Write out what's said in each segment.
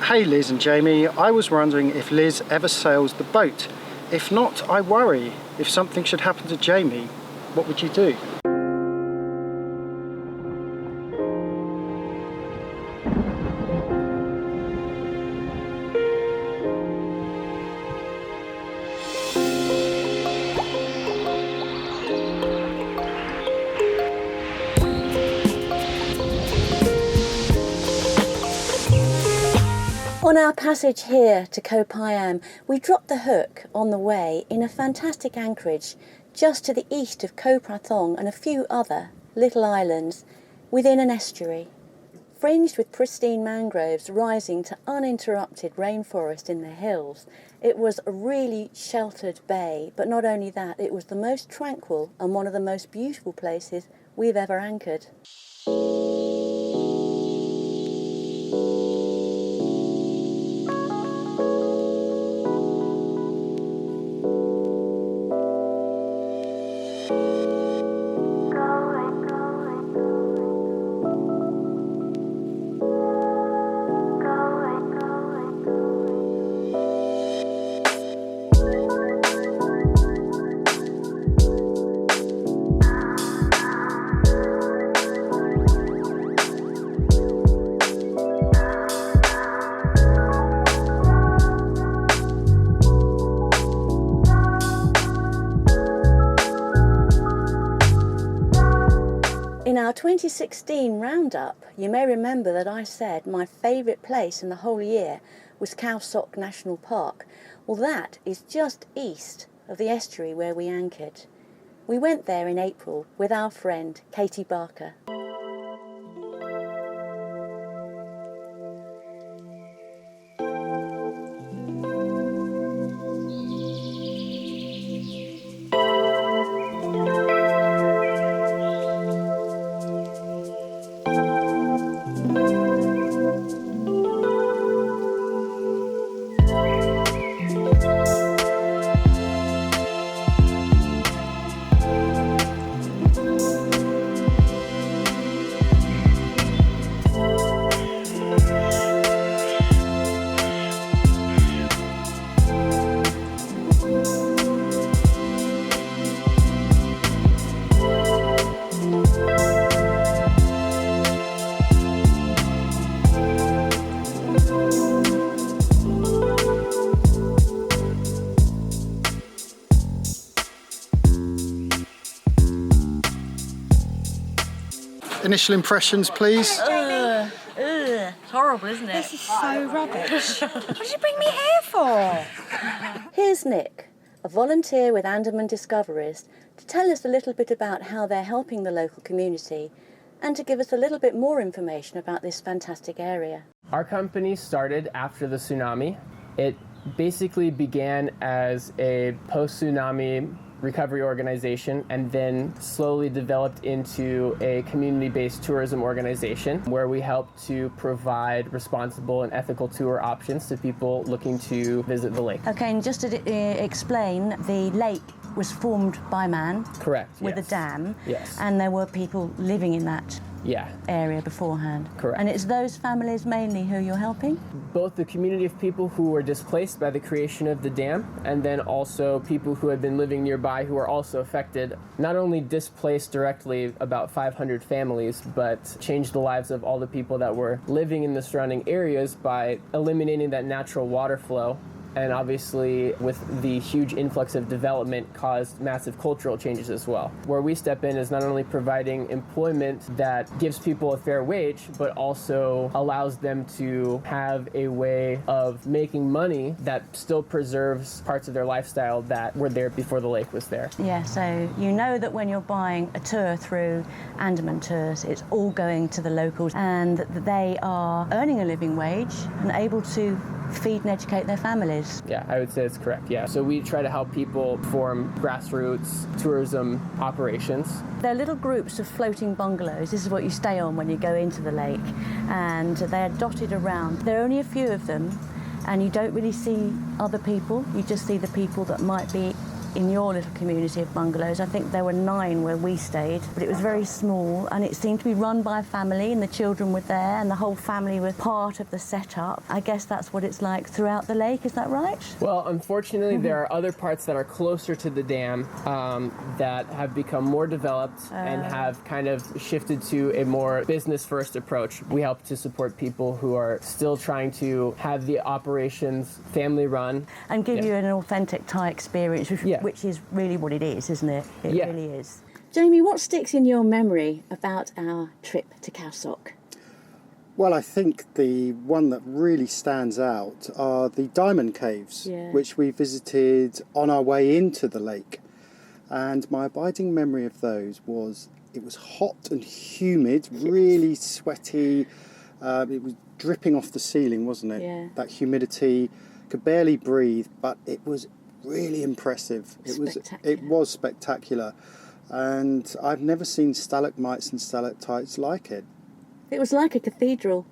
Hey Liz and Jamie, I was wondering if Liz ever sails the boat. If not, I worry. If something should happen to Jamie, what would you do? On our passage here to Koh Phayam, we dropped the hook on the way in a fantastic anchorage just to the east of Koh Phayam and a few other little islands within an estuary. Fringed with pristine mangroves rising to uninterrupted rainforest in the hills, it was a really sheltered bay, but not only that, it was the most tranquil and one of the most beautiful places we've ever anchored. In our 2016 roundup, you may remember that I said my favourite place in the whole year was Khao Sok National Park. Well, that is just east of the estuary where we anchored. We went there in April with our friend Katie Barker. Initial impressions, please. It's horrible, isn't it? This is so rubbish. What did you bring me here for? Here's Nick, a volunteer with Andaman Discoveries, to tell us a little bit about how they're helping the local community and to give us a little bit more information about this fantastic area. Our company started after the tsunami. It basically began as a post-tsunami recovery organization and then slowly developed into a community-based tourism organization where we help to provide responsible and ethical tour options to people looking to visit the lake. Okay, and just to explain, the lake was formed by man. Correct, with yes. a dam. Yes. And there were people living in that area beforehand. Correct. And it's those families mainly who you're helping? Both the community of people who were displaced by the creation of the dam and then also people who had been living nearby who were also affected. Not only displaced directly about 500 families, but changed the lives of all the people that were living in the surrounding areas by eliminating that natural water flow. And obviously, with the huge influx of development, caused massive cultural changes as well. Where we step in is not only providing employment that gives people a fair wage, but also allows them to have a way of making money that still preserves parts of their lifestyle that were there before the lake was there. Yeah, so you know that when you're buying a tour through Andaman Tours, it's all going to the locals and that they are earning a living wage and able to feed and educate their families. Yeah, I would say it's correct, yeah. So we try to help people form grassroots tourism operations. They're little groups of floating bungalows. This is what you stay on when you go into the lake, and they're dotted around. There are only a few of them, and you don't really see other people. You just see the people that might be in your little community of bungalows. I think there were 9 where we stayed, but it was very small, and it seemed to be run by a family, and the children were there, and the whole family was part of the setup. I guess that's what it's like throughout the lake, is that right? Well, unfortunately, there are other parts that are closer to the dam that have become more developed and have kind of shifted to a more business-first approach. We help to support people who are still trying to have the operations family-run. And give you an authentic Thai experience, which is really what it is, isn't it? It really is. Jamie, what sticks in your memory about our trip to Khao Sok? Well, I think the one that really stands out are the diamond caves, which we visited on our way into the lake. And my abiding memory of those was it was hot and humid, really sweaty. It was dripping off the ceiling, wasn't it? Yeah. That humidity, could barely breathe, but it was really impressive. It was spectacular. And I've never seen stalagmites and stalactites like it. It was like a cathedral.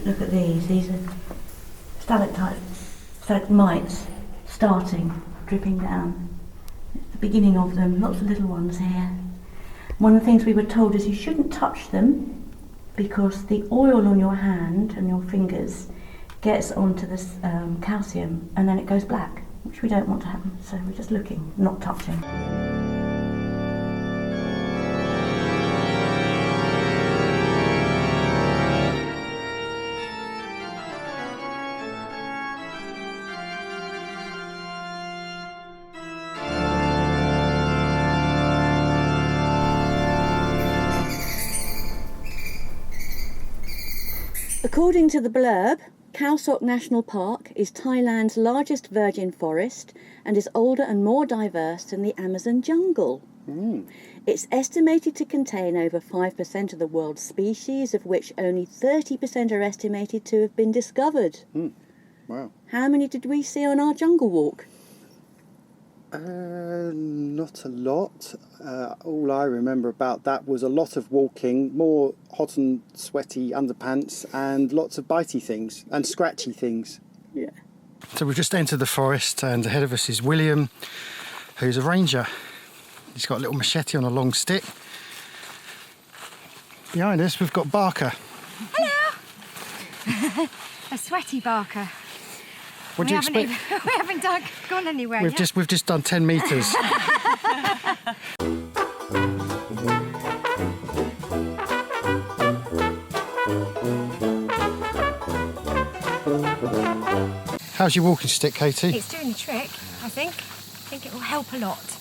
Look at these. These are stalagmites starting, dripping down. It's the beginning of them. Lots of little ones here. One of the things we were told is you shouldn't touch them because the oil on your hand and your fingers gets onto this calcium and then it goes black, which we don't want to happen. So we're just looking, not touching. According to the blurb, Khao Sok National Park is Thailand's largest virgin forest and is older and more diverse than the Amazon jungle. It's estimated to contain over 5% of the world's species, of which only 30% are estimated to have been discovered. Wow. How many did we see on our jungle walk? Not a lot. All I remember about that was a lot of walking, more hot and sweaty underpants, and lots of bitey things and scratchy things. Yeah. So we've just entered the forest, and ahead of us is William, who's a ranger. He's got a little machete on a long stick. Behind us, we've got Barker. Hello! A sweaty Barker. What do you expect? We haven't gone anywhere yet. We've just done 10 metres. How's your walking stick, Katie? It's doing the trick, I think. I think it will help a lot.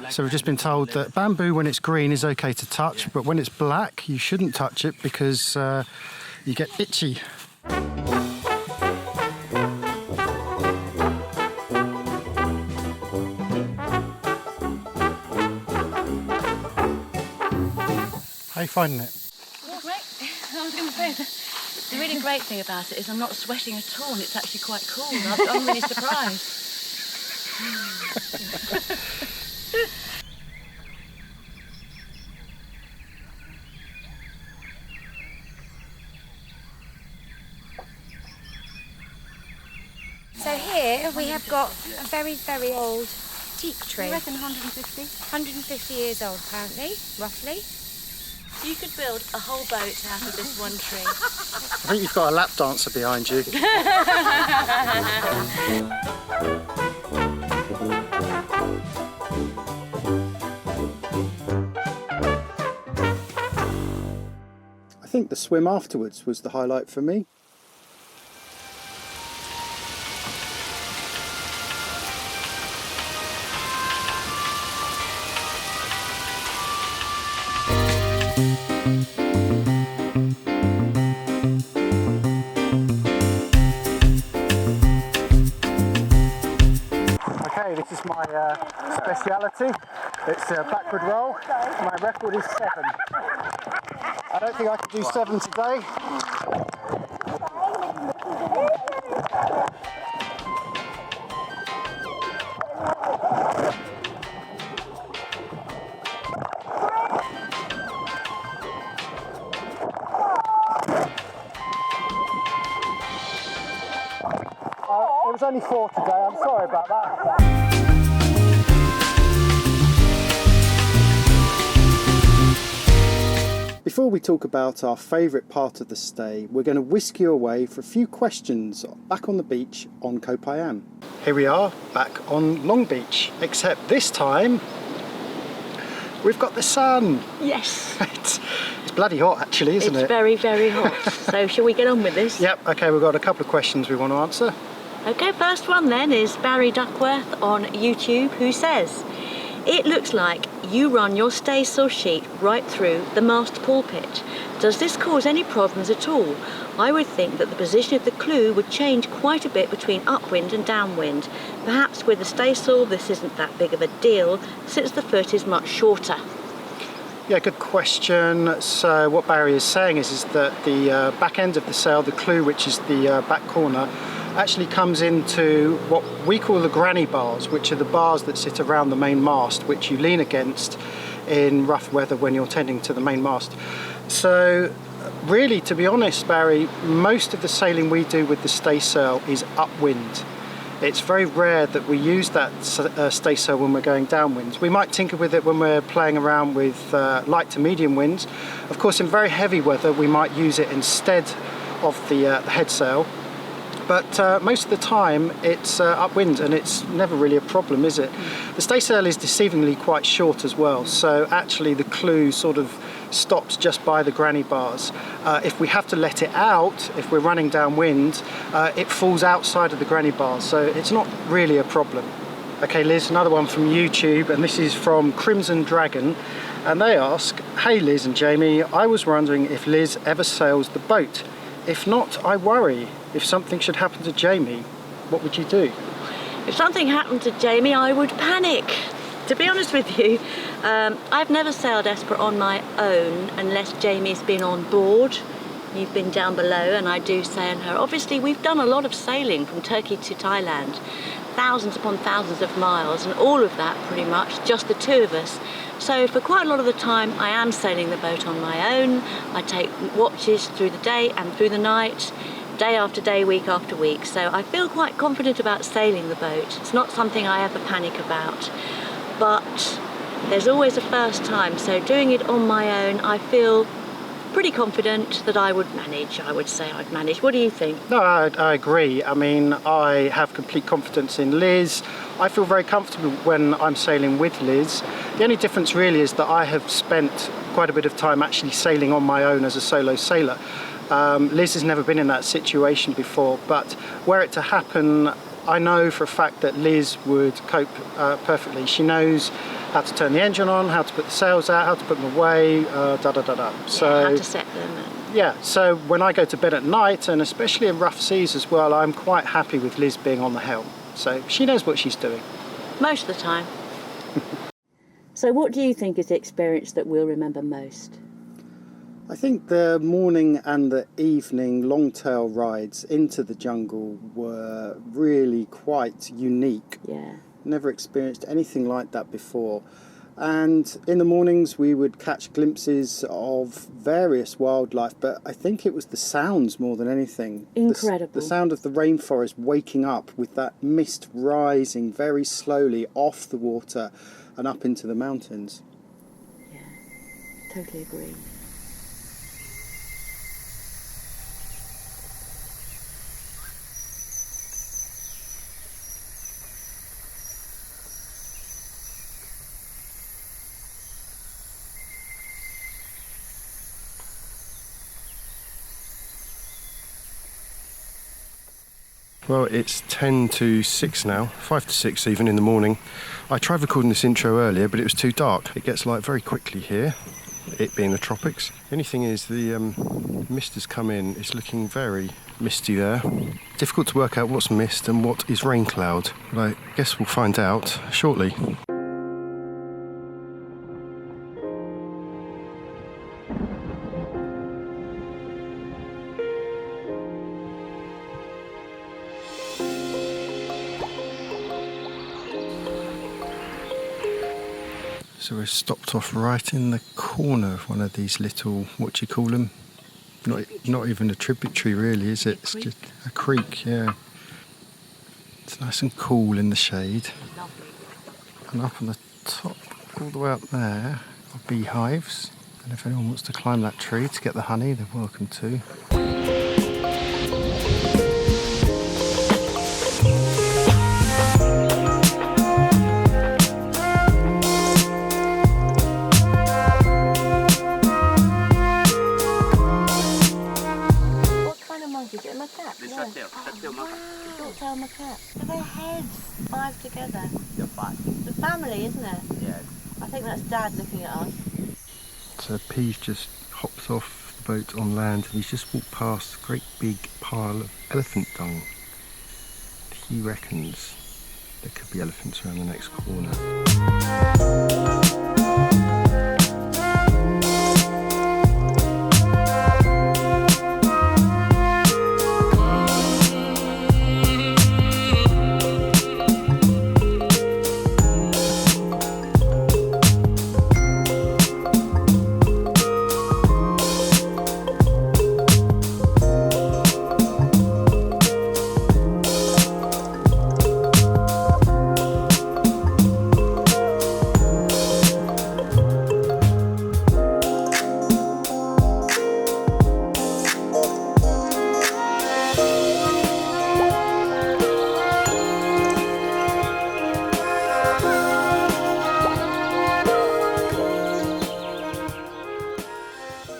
So we've just been told that bamboo, when it's green, is okay to touch, but when it's black, you shouldn't touch it because you get itchy. How are you finding it? Great. I was going to say, the really great thing about it is I'm not sweating at all, and it's actually quite cool. I'm really surprised. So here we have got a very, very old teak tree. I reckon 150. 150 years old, apparently, roughly. You could build a whole boat out of this one tree. I think you've got a lap dancer behind you. I think the swim afterwards was the highlight for me. Okay, this is That's my speciality. It's a backward roll. My record is 7. I don't think I could do 7 today. It was only 4 today, I'm sorry about that. Before we talk about our favourite part of the stay, we're going to whisk you away for a few questions back on the beach on Koh Phayam. Here we are, back on Long Beach, except this time we've got the sun. Yes. It's bloody hot actually, isn't it? It's very, very hot. So shall we get on with this? Yep, okay, we've got a couple of questions we want to answer. Okay, first one then is Barry Duckworth on YouTube, who says, "It looks like you run your staysail sheet right through the mast pulpit. Does this cause any problems at all? I would think that the position of the clew would change quite a bit between upwind and downwind. Perhaps with the staysail this isn't that big of a deal, since the foot is much shorter." Yeah, good question. So what Barry is saying is that the back end of the sail, the clew, which is the back corner, actually comes into what we call the granny bars, which are the bars that sit around the main mast, which you lean against in rough weather when you're tending to the main mast. So really, to be honest, Barry, most of the sailing we do with the staysail is upwind. It's very rare that we use that staysail when we're going downwind. We might tinker with it when we're playing around with light to medium winds. Of course, in very heavy weather, we might use it instead of the head sail. But most of the time it's upwind, and it's never really a problem, is it? The staysail is deceivingly quite short as well, so actually the clew sort of stops just by the granny bars. If we have to let it out, if we're running downwind, it falls outside of the granny bars, so it's not really a problem. Okay, Liz, another one from YouTube, and this is from Crimson Dragon, and they ask, "Hey Liz and Jamie, I was wondering if Liz ever sails the boat. If not, I worry. If something should happen to Jamie, what would you do?" If something happened to Jamie, I would panic. To be honest with you, I've never sailed Esper on my own unless Jamie's been on board. You've been down below, and I do sail her. Obviously, we've done a lot of sailing from Turkey to Thailand, thousands upon thousands of miles, and all of that pretty much just the two of us. So for quite a lot of the time, I am sailing the boat on my own. I take watches through the day and through the night, day after day, week after week. So I feel quite confident about sailing the boat. It's not something I ever panic about. But there's always a first time, so doing it on my own, I feel pretty confident that I would manage. I would say I'd manage. What do you think? No, I agree. I mean, I have complete confidence in Liz. I feel very comfortable when I'm sailing with Liz. The only difference really is that I have spent quite a bit of time actually sailing on my own as a solo sailor. Liz has never been in that situation before, but were it to happen, I know for a fact that Liz would cope perfectly. She knows how to turn the engine on, how to put the sails out, how to put them away, So, yeah, how to set them. Yeah, so when I go to bed at night, and especially in rough seas as well, I'm quite happy with Liz being on the helm. So she knows what she's doing. Most of the time. So what do you think is the experience that we'll remember most? I think the morning and the evening long-tail rides into the jungle were really quite unique. Yeah. Never experienced anything like that before. And in the mornings we would catch glimpses of various wildlife, but I think it was the sounds more than anything. Incredible. The sound of the rainforest waking up with that mist rising very slowly off the water and up into the mountains. Yeah, totally agree. Well, it's 10 to 6 now, 5 to 6 even in the morning. I tried recording this intro earlier, but it was too dark. It gets light very quickly here, it being the tropics. The only thing is the mist has come in. It's looking very misty there. difficult to work out what's mist and what is rain cloud, but I guess we'll find out shortly. So we're stopped off right in the corner of one of these little, what do you call them? Not even a tributary really, is it? It's just a creek, yeah. It's nice and cool in the shade. Lovely. And up on the top, all the way up there, are beehives. And if anyone wants to climb that tree to get the honey, they're welcome to. Is it a macaque? Short-tailed macaque. So their heads, 5 together. Yeah, 5. The family, isn't it? Yeah. I think that's Dad looking at us. So P's just hopped off the boat on land and he's just walked past a great big pile of elephant dung. He reckons there could be elephants around the next corner.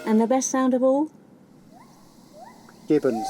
And the best sound of all? Gibbons.